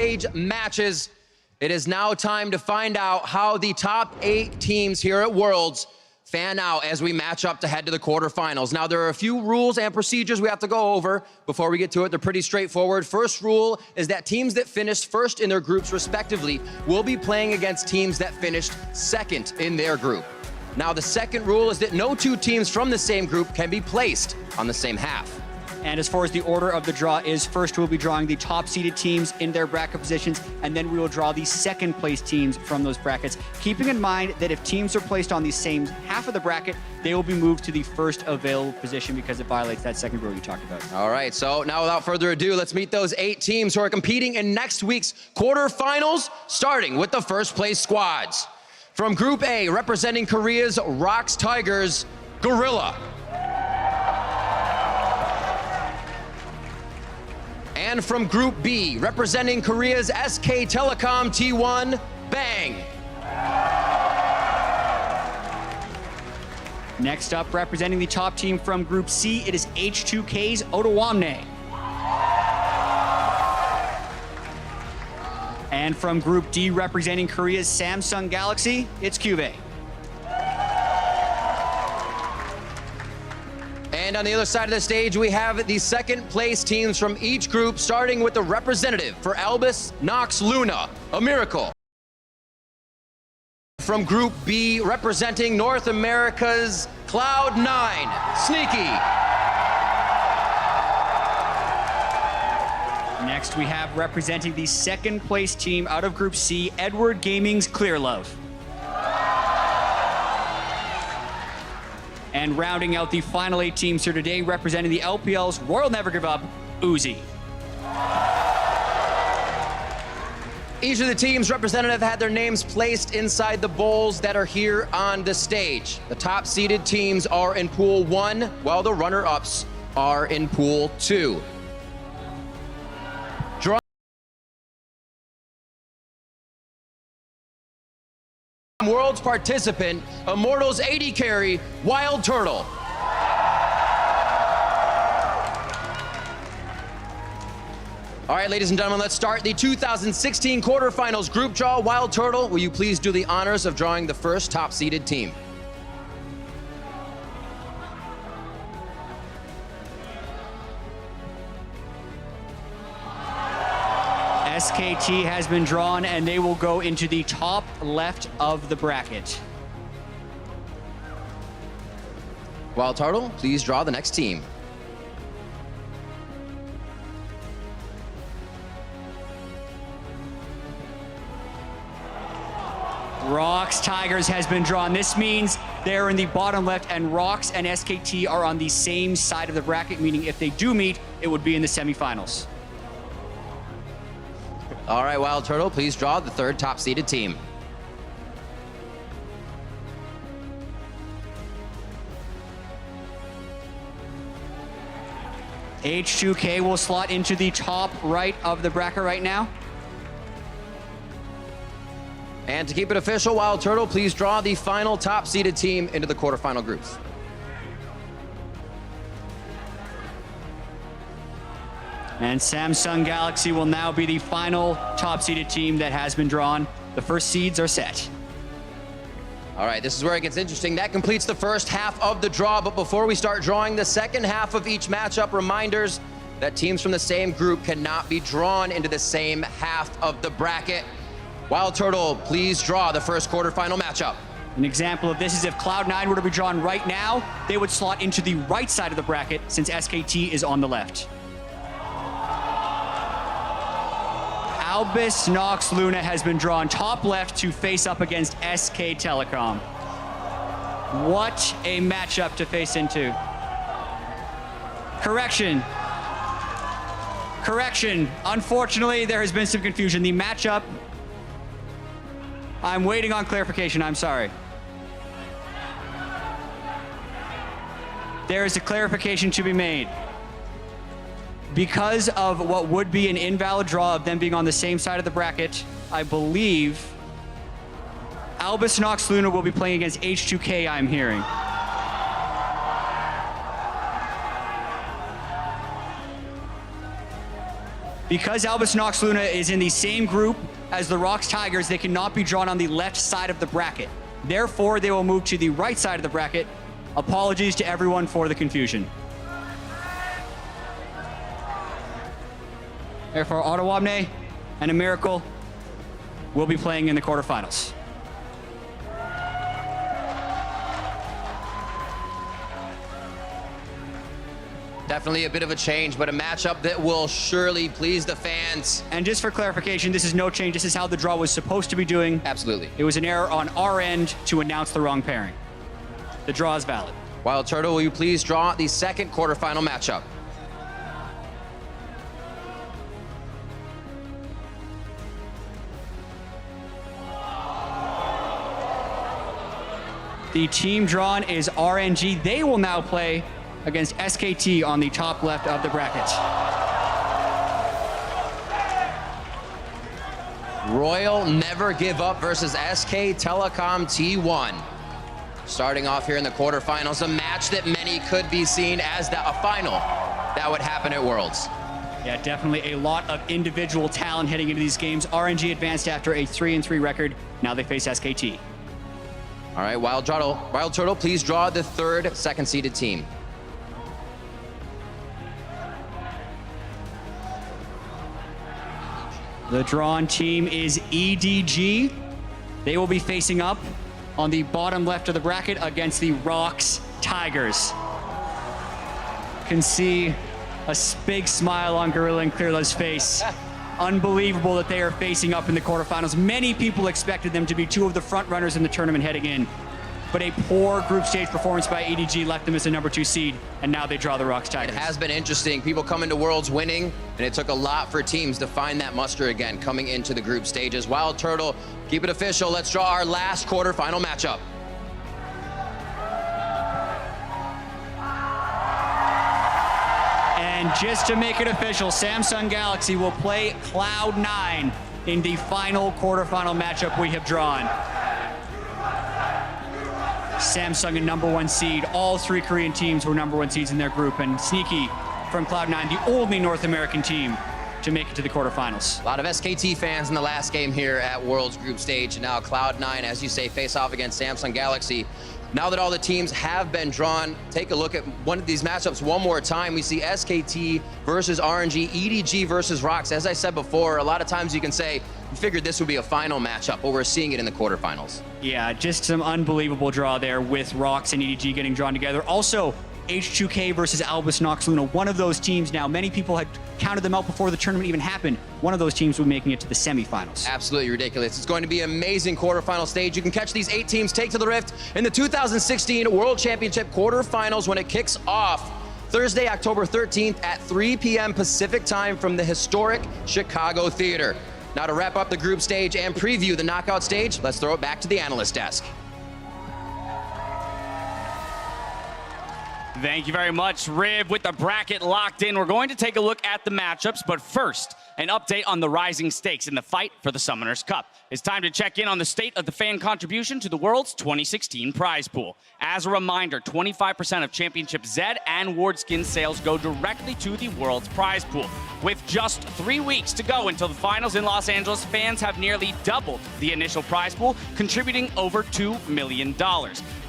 stage matches. It is now time to find out how the top 8 teams here at Worlds fan out as we match up to head to the quarterfinals. Now, there are a few rules and procedures we have to go over before we get to it. They're pretty straightforward. First rule is that teams that finished first in their groups respectively will be playing against teams that finished second in their group. Now, the second rule is that no 2 teams from the same group can be placed on the same half. And as far as the order of the draw is, first we'll be drawing the top-seeded teams in their bracket positions, and then we will draw the second-place teams from those brackets, keeping in mind that if teams are placed on the same half of the bracket, they will be moved to the first available position because it violates that second rule you talked about. All right, so now without further ado, let's meet those 8 teams who are competing in next week's quarterfinals, starting with the first-place squads. From Group A, representing Korea's ROX Tigers, Gorilla. And from Group B, representing Korea's SK Telecom T1, Bang. Next up, representing the top team from Group C, it is H2K's Otawamne. And from Group D, representing Korea's Samsung Galaxy, it's Cuvée. And on the other side of the stage, we have the second place teams from each group, starting with the representative for Albus Nox Luna, a miracle. From Group B, representing North America's Cloud9, Sneaky. Next, we have representing the second place team out of Group C, Edward Gaming's Clear Love. And rounding out the final 8 teams here today, representing the LPL's Royal Never Give Up, Uzi. Each of the team's representative had their names placed inside the bowls that are here on the stage. The top-seeded teams are in Pool 1, while the runner-ups are in Pool 2. World's participant, Immortals 80 carry, WildTurtle. All right, ladies and gentlemen, let's start the 2016 quarterfinals group draw. WildTurtle, will you please do the honors of drawing the first top-seeded team? SKT has been drawn, and they will go into the top left of the bracket. WildTurtle, please draw the next team. ROX Tigers has been drawn. This means they're in the bottom left, and ROX and SKT are on the same side of the bracket, meaning if they do meet, it would be in the semifinals. All right, WildTurtle, please draw the third top-seeded team. H2K will slot into the top right of the bracket right now. And to keep it official, WildTurtle, please draw the final top-seeded team into the quarterfinal groups. And Samsung Galaxy will now be the final top-seeded team that has been drawn. The first seeds are set. All right, this is where it gets interesting. That completes the first half of the draw, but before we start drawing the second half of each matchup, reminders that teams from the same group cannot be drawn into the same half of the bracket. WildTurtle, please draw the first quarterfinal matchup. An example of this is if Cloud9 were to be drawn right now, they would slot into the right side of the bracket since SKT is on the left. Albus Nox Luna has been drawn top left to face up against SK Telecom. What a matchup to face into. Correction. Unfortunately, there has been some confusion. The matchup, I'm waiting on clarification, I'm sorry. There is a clarification to be made. Because of what would be an invalid draw of them being on the same side of the bracket, I believe Albus Nox Luna will be playing against H2K, I'm hearing. Because Albus Nox Luna is in the same group as the Rocks Tigers, they cannot be drawn on the left side of the bracket. Therefore, they will move to the right side of the bracket. Apologies to everyone for the confusion. Therefore, Ottawabne and a Miracle will be playing in the quarterfinals. Definitely a bit of a change, but a matchup that will surely please the fans. And just for clarification, this is no change. This is how the draw was supposed to be doing. Absolutely. It was an error on our end to announce the wrong pairing. The draw is valid. WildTurtle, will you please draw the second quarterfinal matchup? The team drawn is RNG. They will now play against SKT on the top left of the bracket. Royal Never Give Up versus SK Telecom T1. Starting off here in the quarterfinals, a match that many could be seen as a final that would happen at Worlds. Yeah, definitely a lot of individual talent heading into these games. RNG advanced after a 3-3 record. Now they face SKT. All right, WildTurtle, please draw the third second-seeded team. The drawn team is EDG. They will be facing up on the bottom left of the bracket against the Rocks Tigers. Can see a big smile on Gorilla and Clearla's face. Unbelievable that they are facing up in the quarterfinals. Many people expected them to be two of the front runners in the tournament heading in, but a poor group stage performance by EDG left them as the number 2 seed, and now they draw the Rocks Tigers. It has been interesting. People come into Worlds winning, and it took a lot for teams to find that muster again coming into the group stages. WildTurtle, keep it official. Let's draw our last quarterfinal matchup. And just to make it official, Samsung Galaxy will play Cloud9 in the final quarterfinal matchup we have drawn. Samsung a number 1 seed. All 3 Korean teams were number 1 seeds in their group, and Sneaky from Cloud9, the only North American team to make it to the quarterfinals. A lot of SKT fans in the last game here at Worlds group stage, and now Cloud9, as you say, face off against Samsung Galaxy. Now that all the teams have been drawn, take a look at one of these matchups one more time. We see SKT versus RNG, EDG versus Rocks. As I said before, a lot of times you can say, we figured this would be a final matchup, but we're seeing it in the quarterfinals. Yeah, just some unbelievable draw there with Rocks and EDG getting drawn together. Also, H2K versus Albus Nox Luna, one of those teams now. Many people had counted them out before the tournament even happened. One of those teams will be making it to the semifinals. Absolutely ridiculous. It's going to be an amazing quarterfinal stage. You can catch these 8 teams take to the Rift in the 2016 World Championship quarterfinals when it kicks off Thursday, October 13th at 3 p.m. Pacific time from the historic Chicago Theater. Now to wrap up the group stage and preview the knockout stage, let's throw it back to the analyst desk. Thank you very much, Rib. With the bracket locked in, we're going to take a look at the matchups, but first, an update on the rising stakes in the fight for the Summoners Cup. It's time to check in on the state of the fan contribution to the World's 2016 prize pool. As a reminder, 25% of Championship Z and Ward Skin sales go directly to the World's prize pool. With just 3 weeks to go until the finals in Los Angeles, fans have nearly doubled the initial prize pool, contributing over $2 million.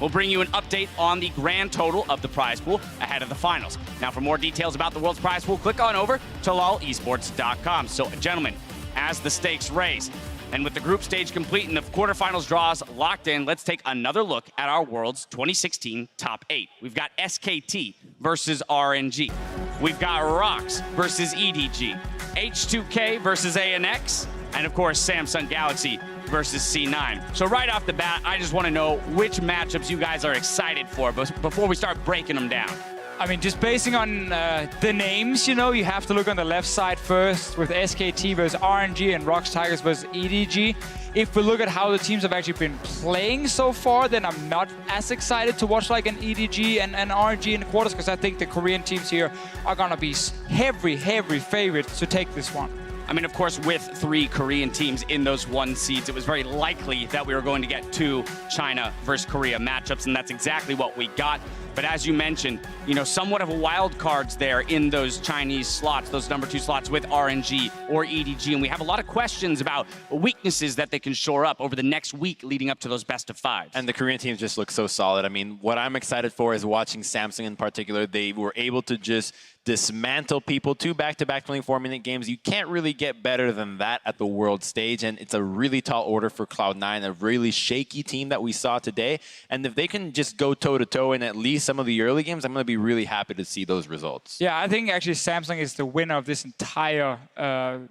We'll bring you an update on the grand total of the prize pool ahead of the finals. Now, for more details about the World's prize pool, click on over to lolesports.com. So, gentlemen, as the stakes raise, and with the group stage complete and the quarterfinals draws locked in, let's take another look at our World's 2016 top 8. We've got SKT versus RNG. We've got Rocks versus EDG. H2K versus ANX. And of course, Samsung Galaxy versus C9. So right off the bat, I just want to know which matchups you guys are excited for before we start breaking them down. I mean, just basing on the names, you know, you have to look on the left side first with SKT versus RNG and Rocks Tigers versus EDG. If we look at how the teams have actually been playing so far, then I'm not as excited to watch like an EDG and RNG in the quarters, because I think the Korean teams here are going to be heavy favorites to take this one. I mean, of course, with 3 Korean teams in those 1 seeds, it was very likely that we were going to get 2 China versus Korea matchups, and that's exactly what we got. But as you mentioned, you know, somewhat of a wild cards there in those Chinese slots, those number 2 slots with RNG or EDG. And we have a lot of questions about weaknesses that they can shore up over the next week leading up to those best of 5s. And the Korean teams just look so solid. I mean, what I'm excited for is watching Samsung in particular. They were able to just dismantle people, 2 back-to-back 24-minute games. You can't really get better than that at the world stage, and it's a really tall order for Cloud9, a really shaky team that we saw today. And if they can just go toe-to-toe in at least some of the early games, I'm going to be really happy to see those results. Yeah, I think actually Samsung is the winner of this entire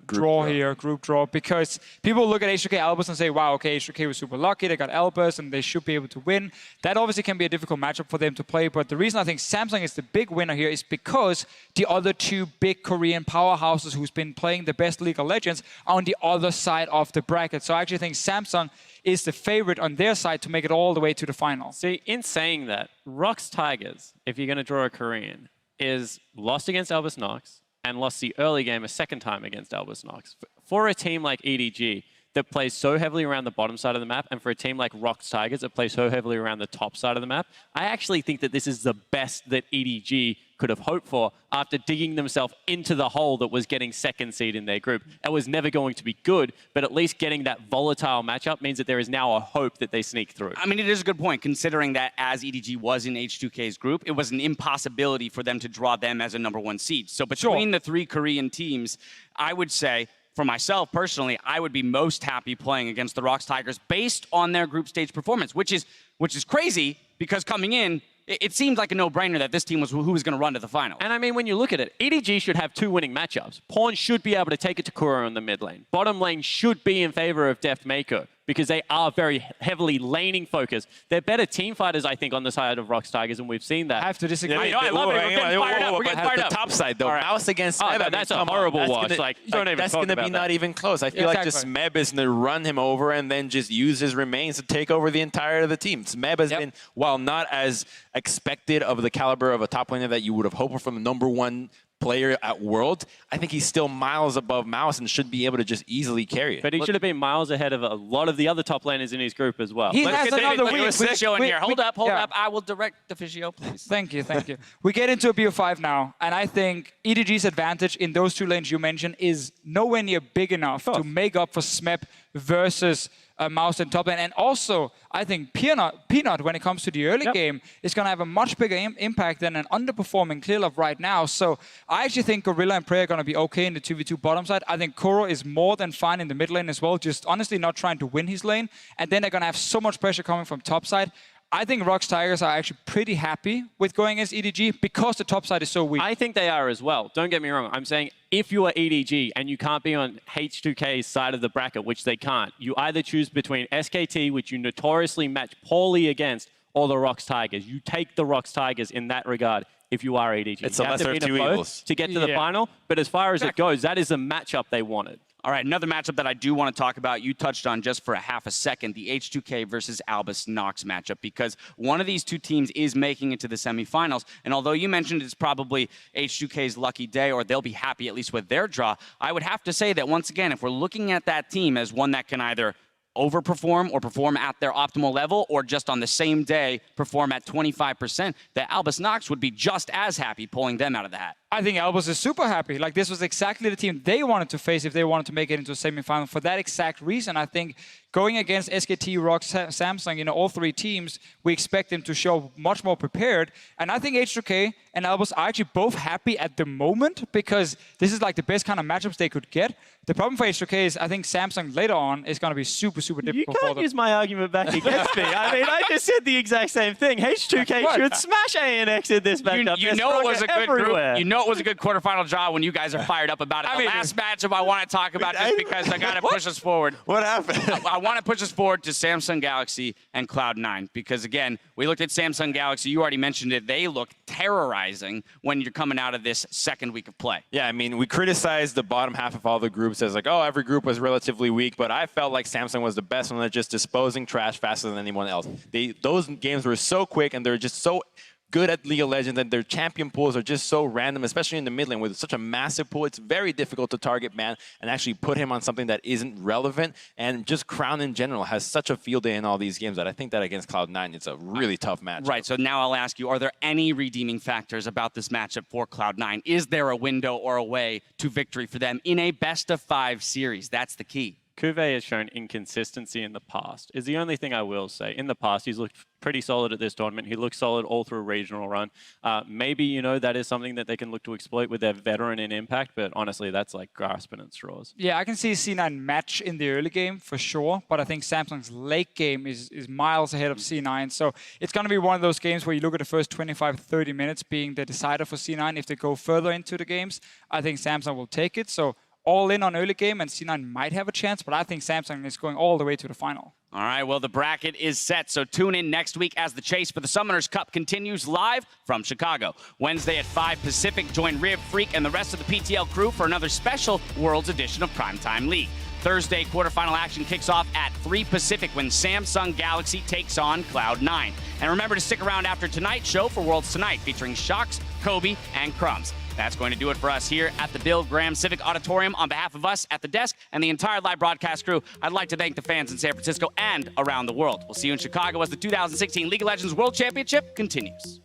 group draw, because people look at H2K Albus and say, wow, okay, H2K was super lucky, they got Albus and they should be able to win. That obviously can be a difficult matchup for them to play, but the reason I think Samsung is the big winner here is because the other 2 big Korean powerhouses who's been playing the best League of Legends are on the other side of the bracket. So I actually think Samsung is the favorite on their side to make it all the way to the final. See, in saying that, Rox Tigers, if you're going to draw a Korean, is lost against Albus Nox and lost the early game a second time against Albus Nox. For a team like EDG that plays so heavily around the bottom side of the map, and for a team like Rox Tigers that plays so heavily around the top side of the map, I actually think that this is the best that EDG could have hoped for after digging themselves into the hole that was getting 2nd seed in their group. It was never going to be good, but at least getting that volatile matchup means that there is now a hope that they sneak through. I mean, it is a good point, considering that as EDG was in H2K's group, it was an impossibility for them to draw them as a number 1 seed. So between the 3 Korean teams, I would say, for myself personally, I would be most happy playing against the Rox Tigers based on their group stage performance, which is crazy because coming in, it seemed like a no-brainer that this team was who was going to run to the final. And I mean, when you look at it, EDG should have 2 winning matchups. Pawn should be able to take it to Kuro in the mid lane. Bottom lane should be in favor of Deft Mako, because they are very heavily laning focused. They're better team fighters, I think, on the side of Rox Tigers, and we've seen that. I have to disagree. I love it. We're getting fired up. We're getting fired up. The top side, though, Right. Mouse against Oh, Smeb. that's a horrible watch. Don't even that's talk going to be about not that. even close. I feel like just Smeb is going to run him over and then just use his remains to take over the entire of the team. Smeb has been, while not as expected of the caliber of a top laner that you would have hoped for from the number 1 player at World, I think he's still miles above Mouse and should be able to just easily carry it. But he should have been miles ahead of a lot of the other top laners in his group as well. He has another week. Physio in here. Hold up. I will direct the physio, please. Thank you. We get into a BO5 now, and I think EDG's advantage in those 2 lanes you mentioned is nowhere near big enough to make up for Smeb versus Mouse and top lane. And also, I think Peanut, when it comes to the early game, is going to have a much bigger impact than an underperforming Clearlove right now. So I actually think Gorilla and Prey are going to be okay in the 2v2 bottom side. I think Kuro is more than fine in the mid lane as well, just honestly not trying to win his lane. And then they're going to have so much pressure coming from top side. I think Rox Tigers are actually pretty happy with going against EDG because the top side is so weak. I think they are as well. Don't get me wrong. I'm saying if you are EDG and you can't be on H2K's side of the bracket, which they can't, you either choose between SKT, which you notoriously match poorly against, or the Rox Tigers. You take the Rox Tigers in that regard if you are EDG. It's you a have to lesser of beat 2 them both evils to get to the final. But as far as it goes, that is the matchup they wanted. All right, another matchup that I do want to talk about, you touched on just for a half a second, the H2K versus Albus Nox matchup, because one of these 2 teams is making it to the semifinals. And although you mentioned it's probably H2K's lucky day, or they'll be happy at least with their draw, I would have to say that once again, if we're looking at that team as one that can either overperform or perform at their optimal level, or just on the same day perform at 25%, that Albus Nox would be just as happy pulling them out of the hat. I think Albus is super happy. Like, this was exactly the team they wanted to face if they wanted to make it into a semifinal. For that exact reason, I think going against SKT, Rox, Samsung, you know, all 3 teams, we expect them to show much more prepared. And I think H2K and Albus are actually both happy at the moment because this is like the best kind of matchups they could get. The problem for H2K is I think Samsung later on is going to be super, super difficult. You can't use my argument back against me. I mean, I just said the exact same thing. H2K should smash ANX in this matchup. You know it was a good group. You know it was a good quarterfinal draw when you guys are fired up about it. The last matchup I want to talk about just because I got to push us forward. What happened? I want to push us forward to Samsung Galaxy and Cloud9 because, again, we looked at Samsung Galaxy. You already mentioned it. They look terrorizing when you're coming out of this second week of play. Yeah, I mean, we criticized the bottom half of all the groups as like, oh, every group was relatively weak, but I felt like Samsung was the best one at just disposing trash faster than anyone else. Those games were so quick and they're just so good at League of Legends, and their champion pools are just so random, especially in the mid lane with such a massive pool. It's very difficult to target man and actually put him on something that isn't relevant. And just Crown in general has such a field day in all these games that I think that against Cloud9, it's a really tough match. Right, so now I'll ask you, are there any redeeming factors about this matchup for Cloud9? Is there a window or a way to victory for them in a best-of-5 series? That's the key. Cuvée has shown inconsistency in the past, is the only thing I will say. In the past, he's looked pretty solid at this tournament. He looked solid all through a regional run. Maybe, you know, that is something that they can look to exploit with their veteran in Impact, but honestly, that's like grasping at straws. Yeah, I can see C9 match in the early game for sure, but I think Samsung's late game is miles ahead of C9. So it's going to be one of those games where you look at the first 25, 30 minutes being the decider for C9. If they go further into the games, I think Samsung will take it. So all in on early game, and C9 might have a chance, but I think Samsung is going all the way to the final. All right, well, the bracket is set, so tune in next week as the chase for the Summoners Cup continues live from Chicago. Wednesday at 5 Pacific, join Riv, Freak, and the rest of the PTL crew for another special Worlds edition of Primetime League. Thursday, quarterfinal action kicks off at 3 Pacific when Samsung Galaxy takes on Cloud9. And remember to stick around after tonight's show for Worlds Tonight, featuring Shocks, Kobe, and Crumbs. That's going to do it for us here at the Bill Graham Civic Auditorium. On behalf of us at the desk and the entire live broadcast crew, I'd like to thank the fans in San Francisco and around the world. We'll see you in Chicago as the 2016 League of Legends World Championship continues.